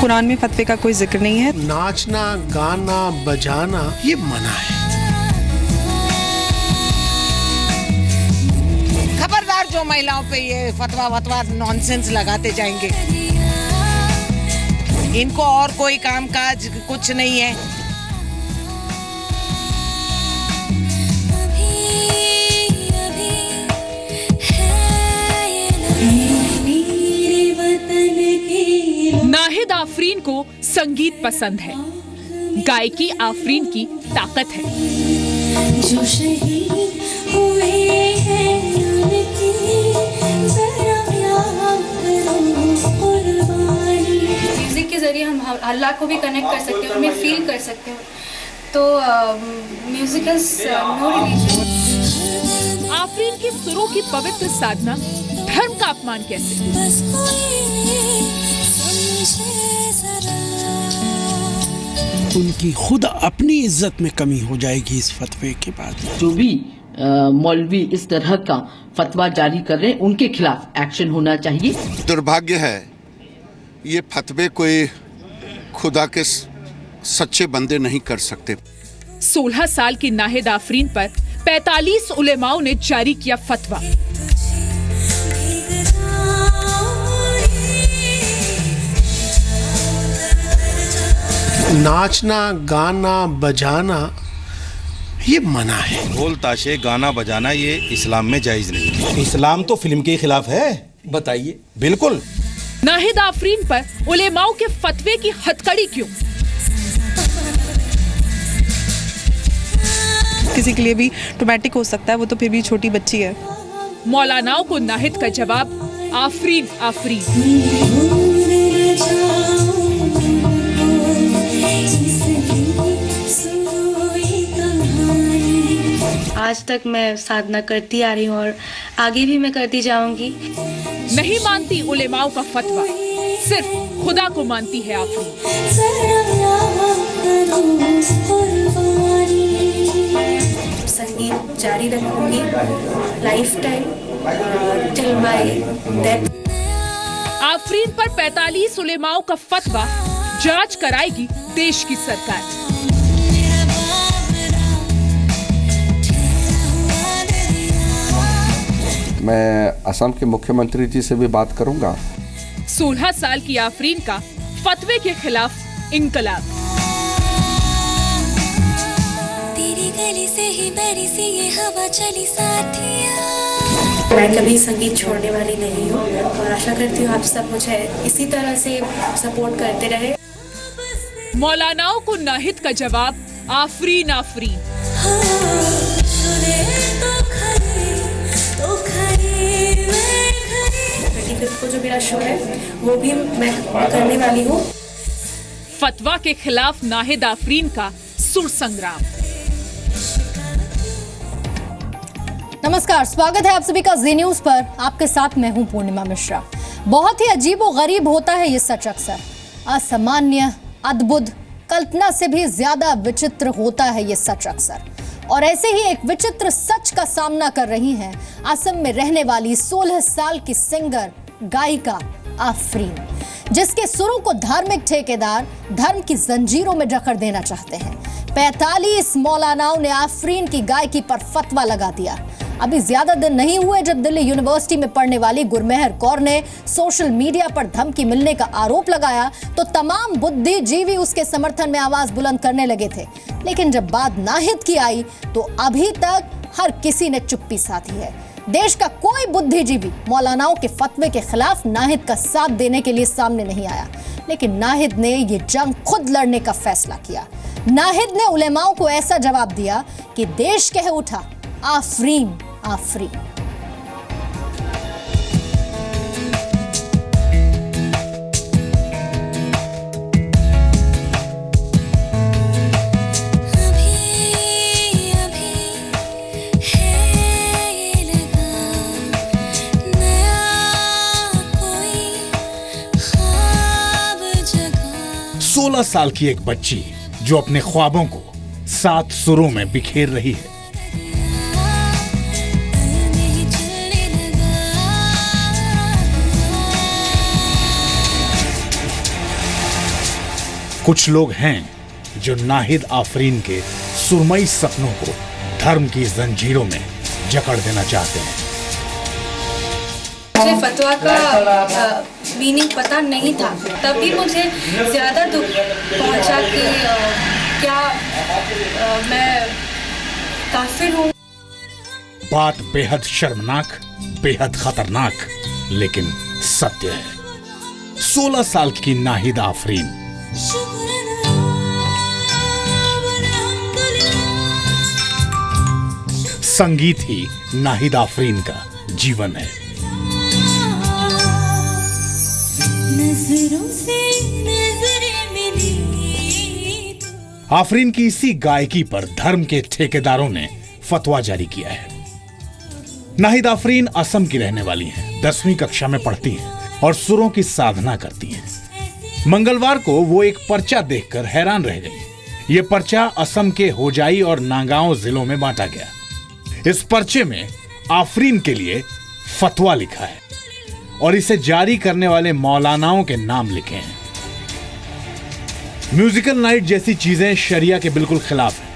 कुरान में फतवे का कोई जिक्र नहीं है। नाचना, गाना, बजाना ये मना है। खबरदार जो महिलाओं पे ये फतवा नॉनसेंस लगाते जाएंगे। इनको और कोई काम काज कुछ नहीं है। नाहिद आफरीन को संगीत पसंद है, गायकी आफरीन की ताकत है। जो शहीद हुए हैं उनकी ज़रा याद करो कुर्बानी। म्यूजिक के जरिए हम अल्लाह को भी कनेक्ट कर सकते हैं, उन्हें फील कर सकते हैं। तो music is no religion. Afreen की सुरों की पवित्र साधना धर्म का अपमान कैसे? बस कोई समझे ज़रा। उनकी खुद अपनी इज्जत में कमी हो जाएगी इस फतवे के बाद। जो भी मौलवी इस तरह का फतवा जारी कर रहे हैं उनके खिलाफ एक्शन होना चाहिए। दुर्भाग्य है ये फतवे कोई खुदा के सच्चे बंदे नहीं कर सकते। 16 साल की नाहिद आफरीन पर 45 उलेमाओं ने जारी किया फतवा। नाचना, गाना, बजाना ये मना है। ढोल ताशे गाना बजाना ये इस्लाम में जायज नहीं है। इस्लाम तो फिल्म के खिलाफ है। बताइए। बिल्कुल। नाहिद आफरीन पर उलेमाओं के फतवे की हथकड़ी क्यों? किसी के लिए भी ट्रॉमेटिक हो सकता है, वो तो फिर भी छोटी बच्ची है। मौलानाओं को नाहिद का जवाब आफरीन आफरीन। आज तक मैं साधना करती आ रही हूँ और आगे भी मैं करती जाऊंगी। नहीं मानती उलेमाओं का फतवा, सिर्फ खुदा को मानती है आफरीन। संगीत जारी रखूंगी life time till my death. Afreen पर 45 उलेमाओं का फतवा, जांच कराएगी देश की सरकार। मैं असम के मुख्यमंत्री जी से भी बात करूंगा। 16 साल की आफरीन का फतवे के खिलाफ इंकलाब। तेरी गली से ही बरी सी ये हवा चली साथिया। मैं कभी संगीत छोड़ने वाली नहीं हूँ और आशा करती हूँ आप सब मुझे इसी तरह से सपोर्ट करते रहे। मौलानाओं को नाहिद का जवाब आफरीन आफरीन। को जो मेरा शो है वो भी मैं करने वाली हूँ। फतवा के खिलाफ नाहिद आफरीन का सुर संग्राम। नमस्कार, स्वागत है आप सभी का जी न्यूज पर। आपके साथ मैं हूं पूर्णिमा मिश्रा। बहुत ही अजीब और गरीब होता है ये सच अक्सर। असामान्य, अद्भुत, कल्पना से भी ज्यादा विचित्र होता है ये सच अक्सर। और ऐसे ही एक विचित्र सच का सामना कर रही हैं असम में रहने वाली 16 साल की सिंगर गायिका आफरीन, जिसके सुरों को धार्मिक ठेकेदार धर्म की जंजीरों में जकड़ देना चाहते हैं। 45 मौलानाओं ने आफरीन की गायकी पर फतवा लगा दिया। अभी ज्यादा दिन नहीं हुए जब दिल्ली यूनिवर्सिटी में पढ़ने वाली गुरमेहर कौर ने सोशल मीडिया पर धमकी मिलने का आरोप लगाया तो तमाम बुद्धिजीवी उसके समर्थन में आवाज बुलंद करने लगे थे। लेकिन जब बात नाहिद की आई तो अभी तक हर किसी ने चुप्पी साधी है। देश का कोई बुद्धिजीवी मौलानाओं के फतवे के खिलाफ नाहिद का साथ देने के लिए सामने नहीं आया। लेकिन नाहिद ने ये जंग खुद लड़ने का फैसला किया। नाहिद ने उलेमाओं को ऐसा जवाब दिया कि देश कह उठा, आफरीन आफरीन। सोलह साल की एक बच्ची जो अपने ख्वाबों को 7 सुरों में बिखेर रही है। कुछ लोग हैं जो नाहिद आफरीन के सुरमई सपनों को धर्म की जंजीरों में जकड़ देना चाहते हैं। मुझे फतवा का मीनिंग पता नहीं था, तभी मुझे ज़्यादा दुख पहुंचा कि क्या मैं काफिर हूँ। बात बेहद शर्मनाक, बेहद खतरनाक, लेकिन सत्य है। 16 साल की नाहिद आफरीन संगीत ही नाहिद आफरीन का जीवन है। आफरीन की इसी गायकी पर धर्म के ठेकेदारों ने फतवा जारी किया है। नाहिद आफरीन असम की रहने वाली हैं, 10वीं कक्षा में पढ़ती हैं और सुरों की साधना करती हैं। मंगलवार को वो एक पर्चा देखकर हैरान रह गई। ये पर्चा असम के होजाई और नागांव जिलों में बांटा गया। इस पर्चे में आफरीन के लिए फतवा लिखा है और इसे जारी करने वाले मौलानाओं के नाम लिखे हैं। म्यूजिकल नाइट जैसी चीजें शरिया के बिल्कुल खिलाफ हैं।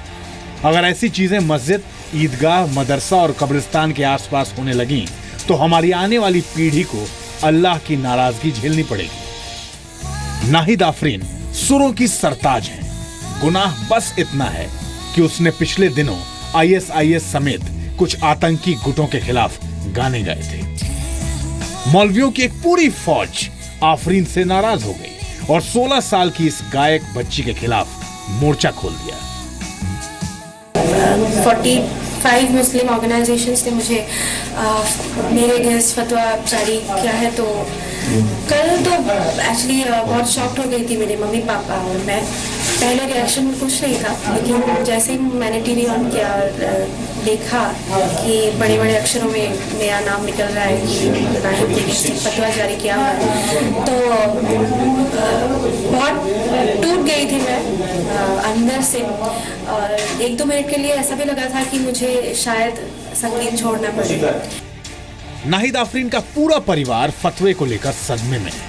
अगर ऐसी चीजें मस्जिद, ईदगाह, मदरसा और कब्रिस्तान के आसपास होने लगी तो हमारी आने वाली पीढ़ी को अल्लाह की नाराजगी झेलनी पड़ेगी। नाहिद आफरीन सुरों की सरताज हैं। गुनाह बस इतना है कि उसने पिछले दिनों ISIS समेत कुछ आतंकी गुटों के खिलाफ गाने गाए थे। मौलवियों की एक पूरी फौज आफरीन से नाराज हो गई और 16 साल की इस गायक बच्ची के खिलाफ मोर्चा खोल दिया। 45 मुस्लिम ऑर्गेनाइजेशंस ने मुझे मेरे अगेंस्ट फतवा जारी किया है। तो कल तो एक्चुअली बहुत शॉक्ड हो गई थी मेरे मम्मी पापा और मैं। पहले रिएक्शन में कुछ नहीं था, लेकिन जैसे ही मैंने टीवी ऑन किया और देखा कि बड़े बड़े अक्षरों में मेरा नाम निकल रहा है कि नाहिद देवी से फतवा जारी किया हुआ है, तो बहुत टूट गई थी मैं अंदर से। और 1-2 मिनट के लिए ऐसा भी लगा था कि मुझे शायद संगीत छोड़ना पड़ेगा। नाहिद आफरीन का पूरा परिवार फतवे को लेकर सदमे में है।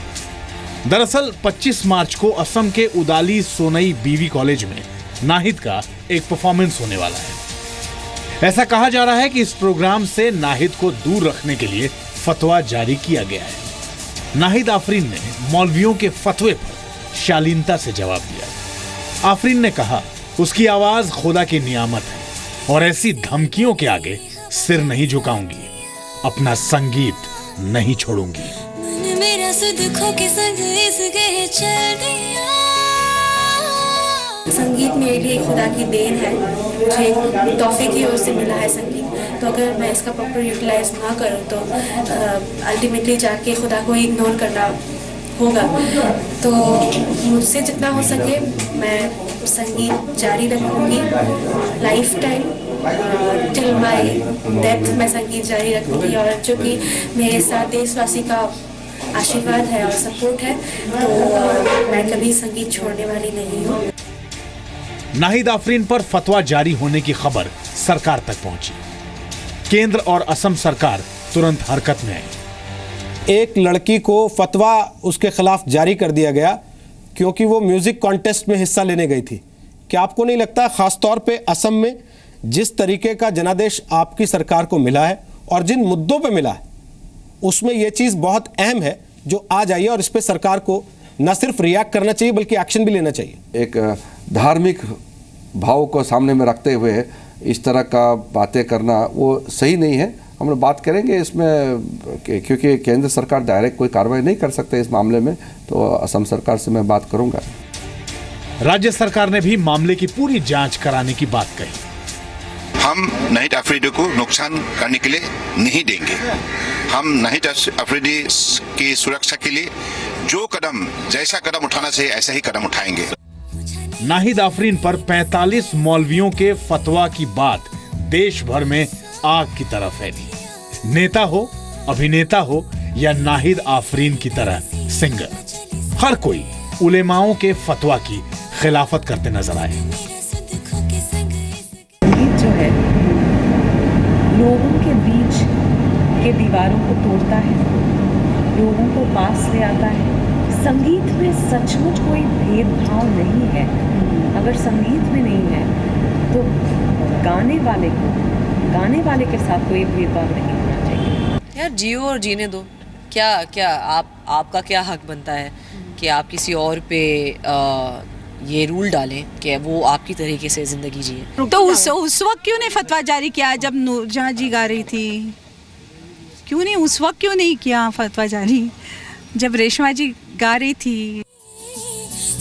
दरअसल 25 मार्च को असम के उदाली सोनई बीवी कॉलेज में नाहिद का एक परफॉर्मेंस होने वाला है। ऐसा कहा जा रहा है कि इस प्रोग्राम से नाहिद को दूर रखने के लिए फतवा जारी किया गया है। नाहिद आफरीन ने मौलवियों के फतवे पर शालीनता से जवाब दिया। आफरीन ने कहा उसकी आवाज खुदा की नियामत है और ऐसी धमकियों के आगे सिर नहीं झुकाऊंगी, अपना संगीत नहीं छोड़ूंगी। मेरा सुध खो के संग इस गए चल दिया। संगीत मेरे लिए खुदा की देन है, मुझे तोहफे की ओर से मिला है संगीत। तो अगर मैं इसका प्रॉपर यूटिलाइज ना करूँ तो अल्टीमेटली जाके खुदा को इग्नोर करना होगा। तो मुझसे जितना हो सके मैं संगीत जारी रखूँगी life time, till my death मैं संगीत जारी रखूँगी। और जो कि मेरे साथ देशवासी का आशीर्वाद है और सपोर्ट है, तो मैं कभी संगीत छोड़ने वाली नहीं हूँ। नाहिद आफरीन पर फतवा जारी होने की खबर सरकार तक पहुंची। केंद्र और असम सरकार तुरंत हरकत में आई। एक लड़की को फतवा उसके खिलाफ जारी कर दिया गया क्योंकि वो म्यूजिक कॉन्टेस्ट में हिस्सा लेने गई थी। क्या आपको नहीं लगता खासतौर पे असम में जिस तरीके का जनादेश आपकी सरकार को मिला है और जिन मुद्दों पे मिला है उसमें यह चीज बहुत अहम है जो आज आई है और इस पे सरकार को न सिर्फ रिएक्ट करना चाहिए बल्कि एक्शन भी लेना चाहिए। एक धार्मिक भाव को सामने में रखते हुए इस तरह का बातें करना वो सही नहीं है। हम लोग बात करेंगे इसमें, क्योंकि केंद्र सरकार डायरेक्ट कोई कार्रवाई नहीं कर सकते इस मामले में, तो असम सरकार से मैं बात करूंगा। राज्य सरकार ने भी मामले की पूरी जांच कराने की बात कही। हम नाहिद आफरीदी को नुकसान करने के लिए नहीं देंगे। हम नाहिद आफरीदी की सुरक्षा के लिए जो कदम, जैसा कदम उठाना चाहिए ऐसा ही कदम उठाएंगे। नाहिद आफरीन पर 45 मौलवियों के फतवा की बात देश भर में आग की तरह फैली। नेता हो, अभिनेता हो या नाहिद आफरीन की तरह सिंगर, हर कोई उलेमाओं के फतवा की खिलाफत करते नजर आए। जो है लोगों के बीच के दीवारों को तोड़ता है, लोगों को पास ले आता है, संगीत में सचमुच कोई भेदभाव नहीं है। अगर संगीत में नहीं है तो गाने वाले के साथ कोई भेदभाव नहीं होना चाहिए। यार जियो और जीने दो। क्या आपका क्या हक बनता है कि आप किसी और पे ये रूल डालें कि वो आपकी तरीके से जिंदगी जिए। तो उस वक्त क्यों नहीं फतवा जारी किया जब नूरजहां जी गा रही थी? क्यों नहीं उस वक्त क्यों नहीं किया फतवा जारी जब रेशमा जी गा रही थी?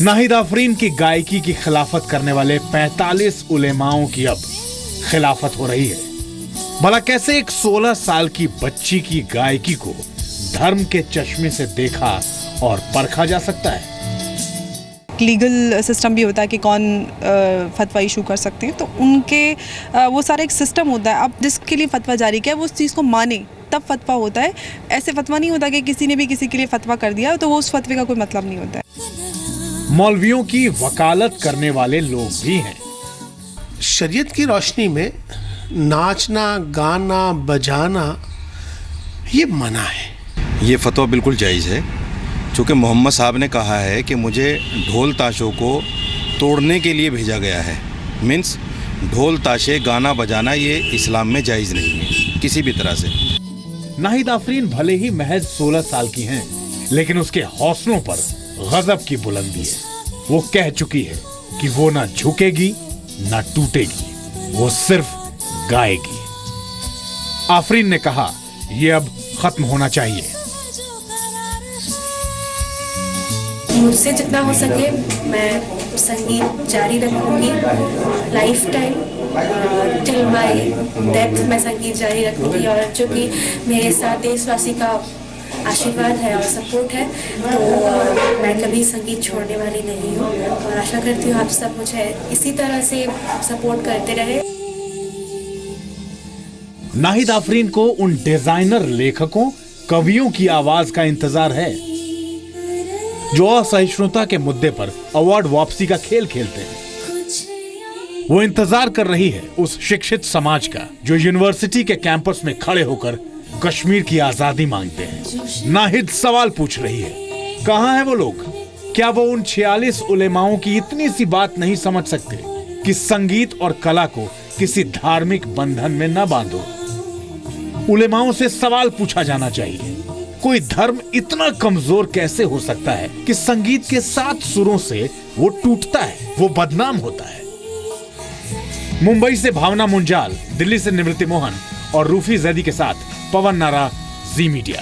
नाहिद आफरीन की गायकी की खिलाफत करने वाले 45 उलेमाओं की अब खिलाफत हो रही है। भला कैसे एक 16 साल की बच्ची की गायकी को धर्म के चश्मे से देखा और परखा जा सकता है? लीगल सिस्टम भी होता है कि कौन फतवा इशू कर सकते हैं, तो उनके वो सारा एक सिस्टम होता है। अब जिसके लिए फतवा जारी किया है वो उस चीज़ को माने तब फतवा होता है। ऐसे फतवा नहीं होता कि किसी ने भी किसी के लिए फतवा कर दिया तो वो उस फतवे का कोई मतलब नहीं होता है। मौलवियों की वकालत करने वाले लोग भी हैं। शरीयत की रोशनी में नाचना, गाना, बजाना ये मना है। ये फतवा बिल्कुल जायज़ है, चूँकि मोहम्मद साहब ने कहा है कि मुझे ढोल ताशों को तोड़ने के लिए भेजा गया है। मीन्स ढोल ताशे गाना बजाना ये इस्लाम में जायज़ नहीं है किसी भी तरह से। नाहिद आफरीन भले ही महज 16 साल की हैं, लेकिन उसके हौसलों पर गजब की बुलंदी है। वो कह चुकी है कि वो ना झुकेगी ना टूटेगी, वो सिर्फ गाएगी। आफरीन ने कहा ये अब खत्म होना चाहिए। मुझसे जितना हो सके मैं संगीत जारी रखूंगी, life time till my death मैं संगीत जारी रखूंगी। और जो कि मेरे साथ देशवासी का आशीर्वाद है और सपोर्ट है, तो मैं कभी संगीत छोड़ने वाली नहीं हूँ। और आशा करती हूँ आप सब मुझे इसी तरह से सपोर्ट करते रहे। नाहिद आफरीन को उन डिजाइनर लेखकों, कवियों की आवाज का इंतजार है जो असहिष्णुता के मुद्दे पर अवार्ड वापसी का खेल खेलते हैं। वो इंतजार कर रही है उस शिक्षित समाज का जो यूनिवर्सिटी के कैंपस में खड़े होकर कश्मीर की आजादी मांगते हैं। नाहिद सवाल पूछ रही है, कहां है वो लोग? क्या वो उन 46 उलेमाओं की इतनी सी बात नहीं समझ सकते कि संगीत और कला को किसी धार्मिक बंधन में न बांधो? उलेमाओं से सवाल पूछा जाना चाहिए, कोई धर्म इतना कमजोर कैसे हो सकता है कि संगीत के 7 सुरों से वो टूटता है, वो बदनाम होता है? मुंबई से भावना मुंजाल, दिल्ली से निवृत्ति मोहन और रूफी जैदी के साथ पवन नारा, जी मीडिया।